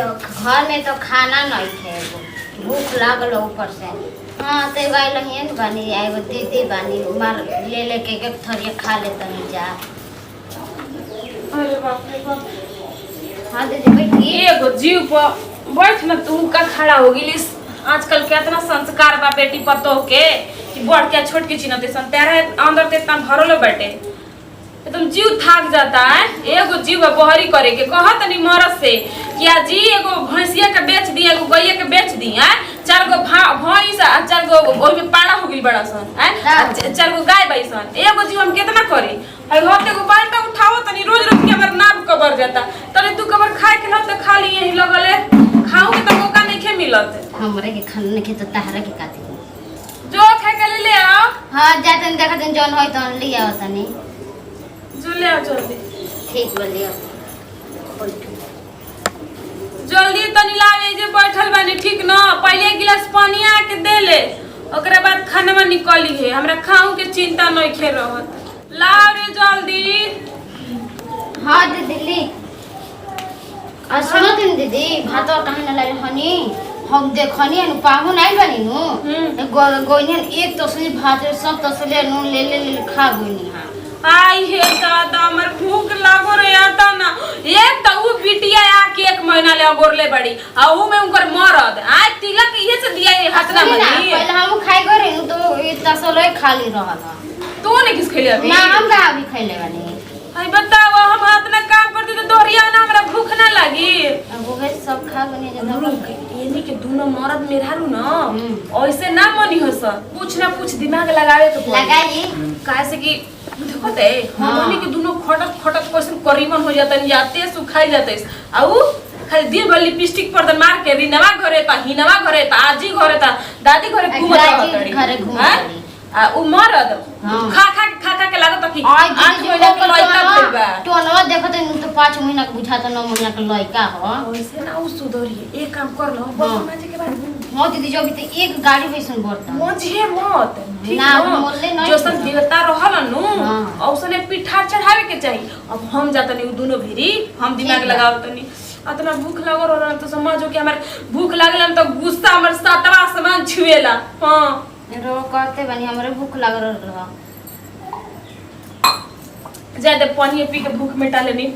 घर में तो खाना नहीं थे, भूख लागल ऊपर से। हाँ तो गए हियन बनी एगो दीदी बनी मार ले लेके एक थरिया खा ले तनी जा। अरे बाप रे बाप। हाँ दीदी बैठी एगो जीव पर बैठ न तू का खड़ा हो गिलिस। आजकल कितना संस्कार बा बेटी पतो के कि बड़ के छोट के चिन्हते सन तेरे अंदर ते इतना भरोले बैठे एकदम जीव थाक जाता है। एगो जीव बहरी करे के कहत नहीं मरद से कि जी एगो भैंसिया के बेच दी एगो गैया के बेच दी है, 4 गो भैंस 4 गो ओइ में पाड़ा हो गइल बड़ा सन है, 4 गो गाय बैसन एगो जीव हम कितना करी। अरे हफ्ते को बाल्टा उठाओ तनी रोज रोज के हमर नाम कबर जाता तनी तू कबर खाए के लत खा ली यही लगले खाऊ के तो मौका नहीं खे मिलत हमरे के खाना नहीं खे तो तहरा के काटी जो खा के ले आओ। हाँ जातन देखतन जौन होई तन ले आओ तनी जो ले आओ जल्दी। ठीक बोलियो जल्दी तनी लावे जे बैठल बानी ठीक न। पहले एक गिलास पानी आके दे ले ओकरा बाद खाना में निकली है हमरा खाऊ के चिंता नहीं खे रहत। लाओ रे जल्दी। हाँ दीदी ली आ सुनो दिन दीदी भात कहाँ न लागे हनी हम देखनी है पाहु नहीं बनी नु गोइनियन एक तसली भात सब तसले नु ले ले ले खा गोइनी। हां आई हे दादा हमर भूख लागो रे आता ना एक त उ बिटिया आके 1 महीना ले गोरले बड़ी आ उ में उनकर मरद आज तिलक इहे से दिया है हाथ ना मनी पहले हम खाई करे नु तो इतना सलोय खाली रहल। तू ने किस खेले अभी ना हम का अभी खइले बानी। आई बताओ हम इतना काम करते तो दोहरिया ना हमरा भूख ना लागी। अब वो सब खा गनी जे येनी के दोनों मरद मेहरारू ना ऐसे ना मनी हो स कुछ ना कुछ दिमाग लगावे के लगाई काहे से कि देखो ते हमनी के दोनों खटक खटक कैसे करीबन हो जातन जाते सुखाई जाते आउ खाली दिन भर लिपस्टिक पर मार के रिनवा घरे ता हिनवा घरे ता आजी घरे ता दादी घरे घूमत रहतड़ी घरे घूमत आ उ मरद खा के लागत कि 8 महीना के लइका भइल बा तो न देखत न तो 5 महीना के बुझा तो 9 महीना के लइका हो वैसे ना उ सुधरी एक काम कर लो बस माजे के बाद हां दीदी जो भी तो एक गाड़ी वैसन बरता मुझे मत ना मोले नहीं जो सन देवता रहल नु औसने पिठा चढ़ावे के चाहिए। अब हम जातनी उ दोनों भिरी हम दिमाग लगावतनी इतना भूख लागो रहल तो समझो कि हमर भूख लागल तो गुस्सा हमर सातवा आसमान छुएला। हां रो करते बनी हमरे भूख लागल रह ज्यादा पानी पी के भूख मिटा लेनी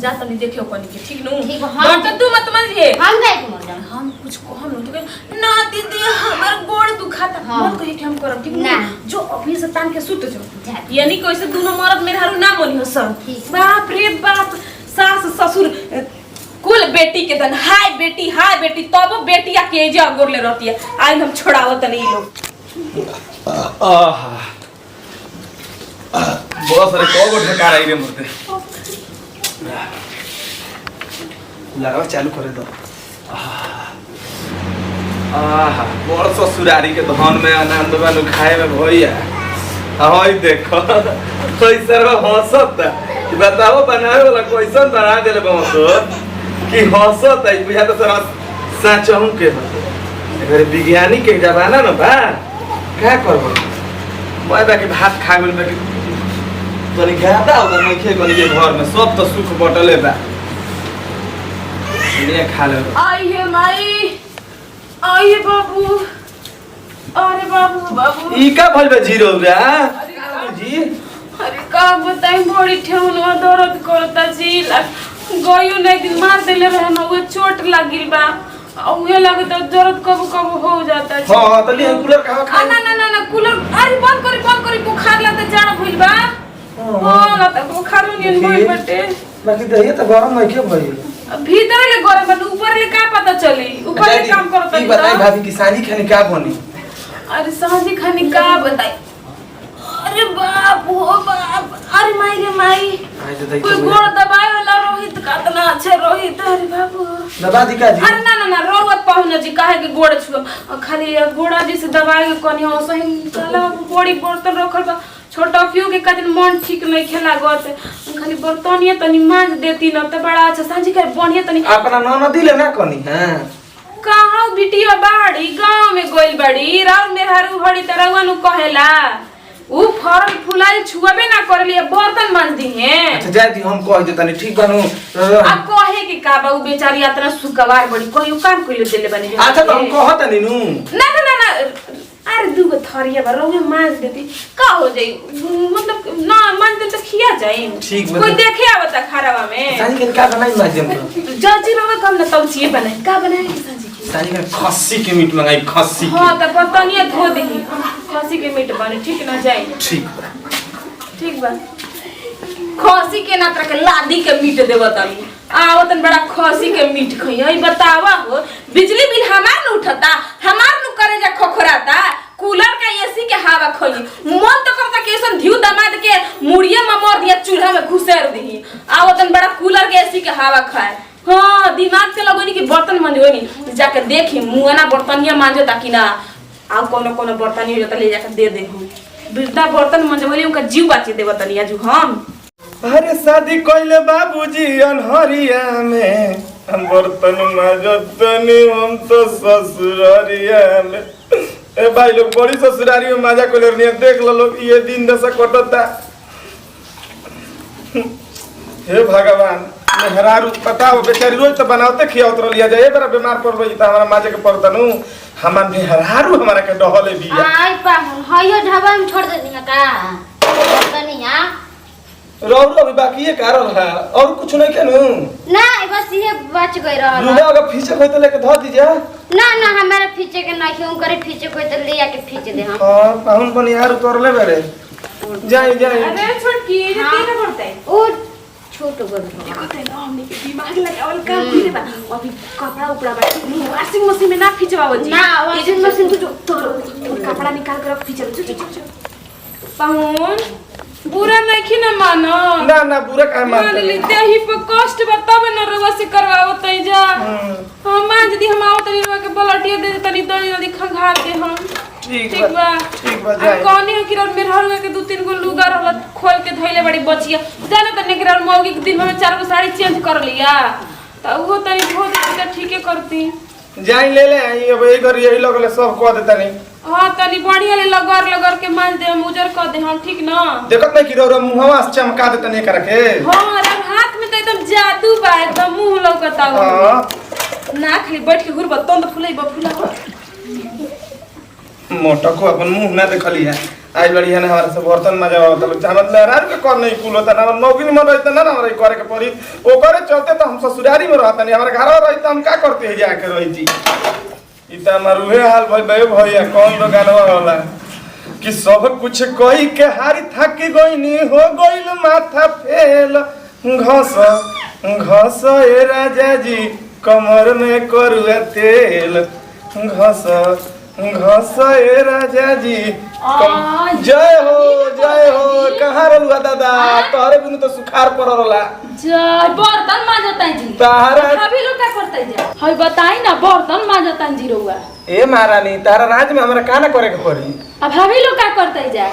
जा तनी देखियो पानी के ठीक नु ठीक हां तो तू मत समझिए हम जाए के मर जा हम कुछ कहम न ना दीदी हमर गोड़ दुखाता मत कहि कि हम करब ठीक ना जो अभी से तान के सुत जो यानी कैसे दोनों मर्द मेहरारू ना मनी हो सब बाप रे बाप सास ससुर कुल बेटी के दन हाय बेटी तब बेटिया के जे गोरले रहती है आज हम छोड़ावत नहीं लोग बहुत सारे कौगो ढका रही रे मुझे लगाओ चालू करे दो। बड़ ससुरारी के धन में आनंद बानु खाए में भैया हई देखो कैसे हंसत कि बताओ बनावे वाला कैसन बना देले बमसो कि हंसत है बुझा तो सारा साचहू के अगर विज्ञानी के जमाना न बा क्या करबो मैं बाकी भात खा गेल में तनी गादा हो नहीं खे कनी के घर में सब तो सुख बटले बा ले खा ले। आई हे माई आई हे बाबू अरे बाबू ई का भइल बा जीरो रे जी अरे का बताई बड़ी ठेहुनवा दर्द करता जी गयो नहीं दिन मार देले रहे ना वो चोट लागिल बा उहे लगता दर्द कब हो जाता है। हां तो ले कूलर का खा ना कूलर अरे बंद करी बुखार लगता जाड़ा भइल बा हां लगता बुखार में भइल बटे बाकी दहिए तो गरम नहीं के भइल भीतर ले गरम बा ऊपर ले का पता चली ऊपर ले काम करता ई बताई भाभी किसानी खाने का बनी अरे सांझी खाने का बताई अरे बाप हो बाप अरे माई रे माई कोई गोड़ दबाए वाला रोहित का इतना अच्छा रोहित अरे बाबू दबा दी का जी अरे ना रोवत पाहुना जी काहे के गोड़ छुआ खाली गोड़ा जी से दबाए के कोनी हो सही चला बड़ी बर्तन रखल बा छोटा पियो के कदिन मन ठीक नहीं खेला गत खाली बर्तनिया तनी मांज देती न त बड़ा अच्छा सांझी के बढ़िया तनी अपना ननदी ले ना कोनी हां कहां बिटिया बाड़ी गांव में गोइल बड़ी राव मेहरारू हड़ी तरवा नु कहेला उ फरल फुलाई छुआबे ना करली बर्तन मांज दी है। अच्छा जाए दी हम कह देता नहीं ठीक बानू। अब कहे कि का बा उ बेचारी इतना सुकवार बड़ी कोई काम कइले देले बनी। अच्छा तो हम कहत नहीं नु। ना ना ना ना अरे दूगो थरिया बा रोगे मांज देती का हो जाई मतलब ना मांज दे तो खिया जाई। ठीक बा कोई देखे आवता खराबा में। सानी के का बनाई माध्यम को जजी रोगे कम ना तौचिए बनाई का बनाई साजी की सानी के खस्सी के मीट मंगाई खस्सी के। हां त बतनिया धो देही खस्सी के मीट बने ठीक ना जाई। ठीक बा खस्सी के ना तरह के लादी के मीट देवतानी आवतन बड़ा खस्सी के मीट खई हई बतावा हो बिजली बिल हमार न उठता हमार न करे जा खोखराता कूलर का एसी के हवा खई मन तो करता कि ऐसन धिउ दमाद के मुड़िया में मार दिया चूल्हा में घुसेर दी आवतन बड़ा कूलर के एसी के हवा खाए। हां दिमाग से लगोनी कि बर्तन मांजोनी जाके देखी मुआना बर्तनिया मांजो ताकि ना आ कोनो बर्तन हो जाता ले जाके दे दे हम बिरता बर्तन मांजोली उनका जीव बाची देवतनिया जो हम। अरे शादी कइले बाबूजी अनहरिया में हम बर्तन माजतनी हम तो ससुरारिया में। ए भाई लोग बड़ी ससुरारी में मजा को लेरनी देख लो लोग ये दिन दशा कटता। हे भगवान मेहरारू बताओ बेचारी रोज तो बनाते खियावत रहिया जाए बरा बीमार पड़ रही त हमरा माजे के पड़तनु हमार मेहरारू हमरा के डहले बिया। आई पाहुन हयो ढाबा में छोड़ देनी का बर्तनिया रोहू अभी बाकी है कारण है और कुछ नहीं केनु ना बस ये बच गई रहल। रुपया अगर फीसे होय तो लेके धर दीजिए। ना ना हमारे फीचे के ना क्यों करे फीचे कोई तो ले आके फीचे दे हम। हां पाहुन बनियार उतर ले बेरे जाई जाई। अरे छोटकी ये तीन पड़ते ओ छोटो बड़ देखो ते ना हमने के दिमाग लगावल काम कइले बा अभी कपड़ा उपड़ा बा वॉशिंग मशीन में ना खिंचवाओ जी ना वॉशिंग मशीन तो कपड़ा निकाल कर खिंचो पाहुन बुरा नहीं खी ना मानो ना ना बुरा का मान मान ली देही पर कष्ट बताव न रवा से करवाओ तई जा हम मान जदी हम आओ तनी रवा के बलटिया दे तनी दही जल्दी खंघा दे हम। ठीक बा जाए कौन है कि मेरे हर के दो तीन गो लुगा रहल खोल के धइले बड़ी बचिया जाने तने के मौगी के दिन में 4 गो साड़ी चेंज कर लिया त वो तनी धो दे त ठीके करती जाई ले ले आई अब ए घर यही लगले सब कह देता नहीं। हां तनी बढ़िया ले लगर के मान दे हम उजर कर दे हम ठीक ना देखत नहीं कि रो मुहवा से चमका देता नहीं करके। हां रे हाथ में तो एकदम जादू बा एकदम मुंह लौकता हो। हां ना खाली बैठ के घुरबा तंद फुलैबा फुला मोटा को अपन मुंह ना देखली है आई बड़ी है ना हमारे से बर्तन मजा आवत लोग हमत लहरार के कर नहीं कुल होता ना मौगी नहीं मन रहता ना हमरा करे के पड़ी ओ करे चलते तो हम ससुरारी में रहता नहीं हमारे घर रहता हम का करते है जाके रही थी ई त हमर उहे हाल भाई भैया कौन दो गानवा होला कि सब कुछ कोई के हारी थक गईनी हो गइल माथा फेल घस घस ए राजा जी कमर में करुआ तेल घस घस ए राजा जी जय हो कहाँ रलुआ दादा तोहरे बिनु तो सुखार पड़ला जय बर्तन मांजता जी तारा अभी लोग का करते जा हई बताई ना बर्तन मांजता जी रहुआ ए महारानी तारा राज में हमरा का ना करे के पड़ी अब अभी लोग का करते जा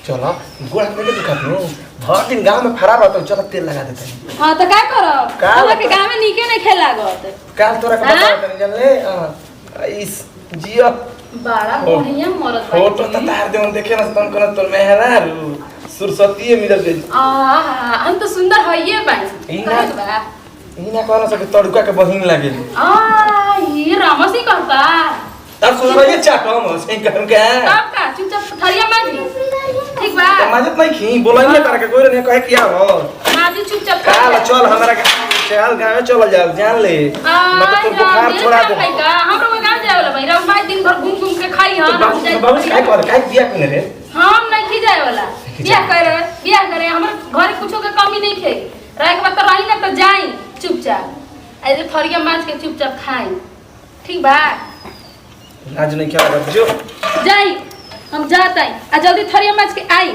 चलो गोड़ में के दिखा दो भर दिन गांव में खराब रहता चलो तेल लगा देते। हां तो का करब हमरा के गांव में नीके नहीं खेलागत का तोरा के बता तनी जान ले इस जियो बड़ा बढ़िया मरत बा फोटो त तार देवन देखे ना तन कोन तोर मेहरार सुरसती मिलल गई हम तो सुंदर हइए बा ई ना कहना सके तड़का के बहिन लागे ये रामसी कहता तब सुन ये चाटम सही करम के तब का चुपचाप थरिया माजी ठीक बा तो मजत नहीं खी बोलाइए तार के कोई नहीं कहे किया हो माजी चुपचाप काल चल हमरा के चल गांव चल जाओ जान ले मतलब तो बुखार छोड़ा दे हमरो में गांव जाए वाला भाई राम भाई दिन भर घूम घूम के खाई हां बाबू काय कर काय दिया कोने रे हम नहीं खी जाए वाला बियाह करे हमर घर कुछो के कमी नहीं खे रहे के बाद तो रही ना तो जाई चुपचाप ऐसे थरिया माछ के चुपचाप खाई ठीक बा लाज नहीं क्या लगा जो जाई हम जाताई आ जल्दी थरिया माछ के आई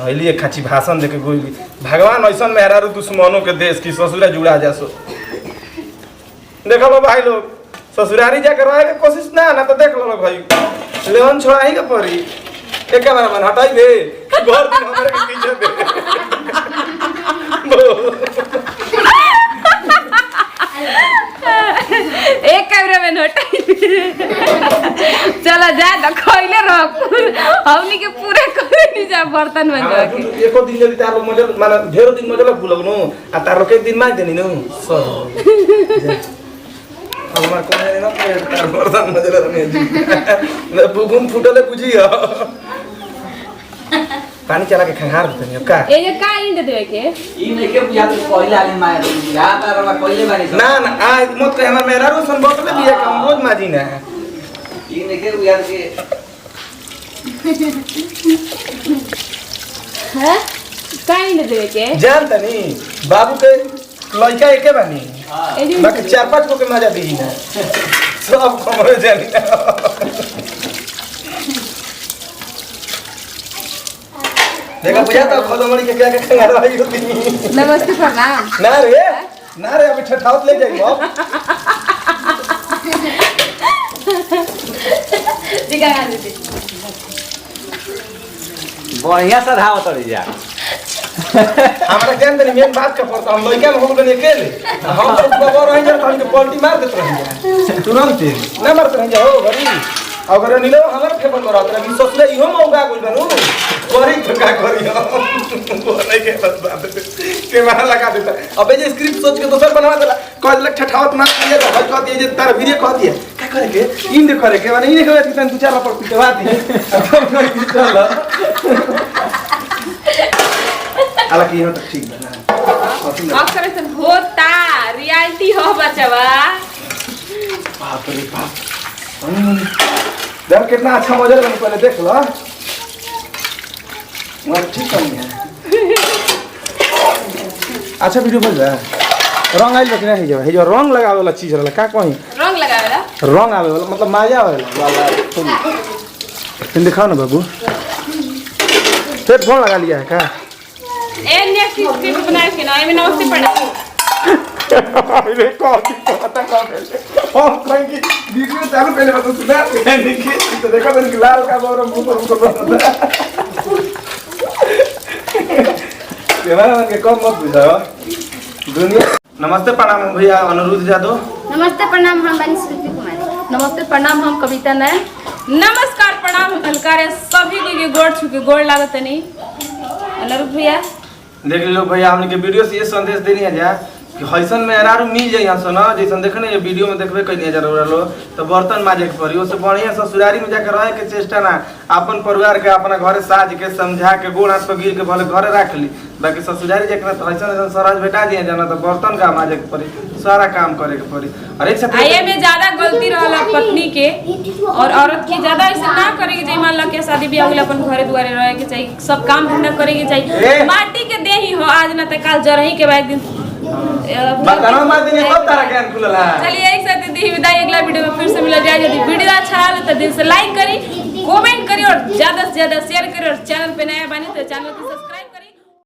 अहिले खाची भाषण देके गोली भगवान ऐसन मेहरारू दुश्मनों के देश की ससुरा जुड़ा जासो देखो भाई लोग ससुरारी जाकर रहे के कोशिश ना तो देख लो भाई लेवन छोड़ाई के पड़ी एक बार मन हटाई दे घर दिन हमरे के पीछे दे एक कैमरा में हटाई चला जा तो खइले रह हमनी के बर्तन में हाँ, एको दिन जल्दी तार लोग मजे माने ढेरों दिन मजे भूलगनु आ तार लोग एक दिन मार देनी नु सर हमार कोने ना तार बर्तन मजे रमे ना बुबुन फुटले बुझियो पानी चला के खंगार देनी का ए ये का इन दे देवे के ई नहीं के बुझा तो पहले आले मार या तारवा पहले बारी ना ना आ मत कह हमर मेरा रो सन बोतले बिया कम रोज माजी ना ई नहीं के बुझा के हैं का इन दे देवे के जान तनी बाबू के लड़का एके बानी ए जी बाकी 4-5 को के मजा दी ना सब खबर जानी ना देखा बुझा तो खदमड़ी के क्या के खंगार भाई होती नमस्ते प्रणाम ना रे अभी ठठावत ले जाई बाप दिखा दीदी बढ़िया सधावत रही जा हमरा जान तनी मेन बात का पड़ता हम लइका में हो गने अकेले हम सब खबर रह जा तो हमके पलटी मार देत रह जा तुरंत ना मारत रह जा हो घरी अगर नीलो हमर फेवर में रहत रही सोचले इहो मौका गइल बनू करी तो का करी बोले के बात के मार लगा देता अबे जे स्क्रिप्ट सोच के दोसर बनवा देला कह लक ठठावत मार दिए तो कह दिए जे तार वीडियो कह दिए का करे के इन दे करे के माने इन के तन दू चार पर पिटवा दी चल हालांकि यहाँ तक ठीक बना अक्सर ऐसा होता रियलिटी हो बचवा बाप रे बाप देख कितना अच्छा मजा लगा पहले देख लो मैं ठीक नहीं है अच्छा वीडियो बन रहा है रंग आइल कि नहीं है जो रंग लगावे वाला चीज रहला का कहीं रंग लगावेला रंग आवे वाला मतलब मजा आवेला तुम दिखाओ ना बाबू हेडफोन लगा लिया है का ए नेक्स्ट स्क्रिप्ट बनाए के ना में नमस्ते प्रणाम अरे कौन पता कौन है हम कहीं की वीडियो चालू पहले बता सुना नहीं कि तो देखो मैंने लाल का और मुंह पर कैमरा मैन के कम मत बुझाओ दुनिया नमस्ते प्रणाम भैया अनुरुद्ध यादव नमस्ते प्रणाम हम बनी श्रुति कुमारी नमस्ते प्रणाम हम कविता नाय नमस्कार प्रणाम अलकारे सभी के गोड़ छू के गोड़ लागत नहीं अनुरुद्ध भैया देख लो भैया हमने के वीडियो से ये संदेश देनी है जा कि हईसन में एरारू मिल जाई हसन जैसन देखने ये वीडियो में देखबे कइनी हजार लो तो बर्तन माजे के पड़ी ओसे बढ़िया ससुरारी में जाकर रहे के चेष्टा ना अपन परिवार के अपना घरे साज के समझा के गोड़ हाथ पर गिर के भले घरे रख ली बाकी ससुरारी जाकर तो हईसन सरज भेटा दिया जाना तो बर्तन का माजे के पड़ी सारा काम करे के पड़ी और एक साथ आइए में ज्यादा गलती रहला पत्नी के और औरत की ज्यादा ऐसा ना करे के चाहिए मान लो के शादी ब्याह होला अपन घरे दुआरे रहे के चाहिए सब काम धंधा करे के चाहिए माटी के देही हो आज ना त काल जरही के बाद एक दिन बताना मत दिन कब तारा ज्ञान खुलला चलिए एक साथ दी विदाई अगला वीडियो में फिर से मिला जाए यदि वीडियो अच्छा लगे तो दिल से लाइक करी कमेंट करी और ज्यादा से ज्यादा शेयर करी और चैनल पे नया बने तो चैनल को सब्सक्राइब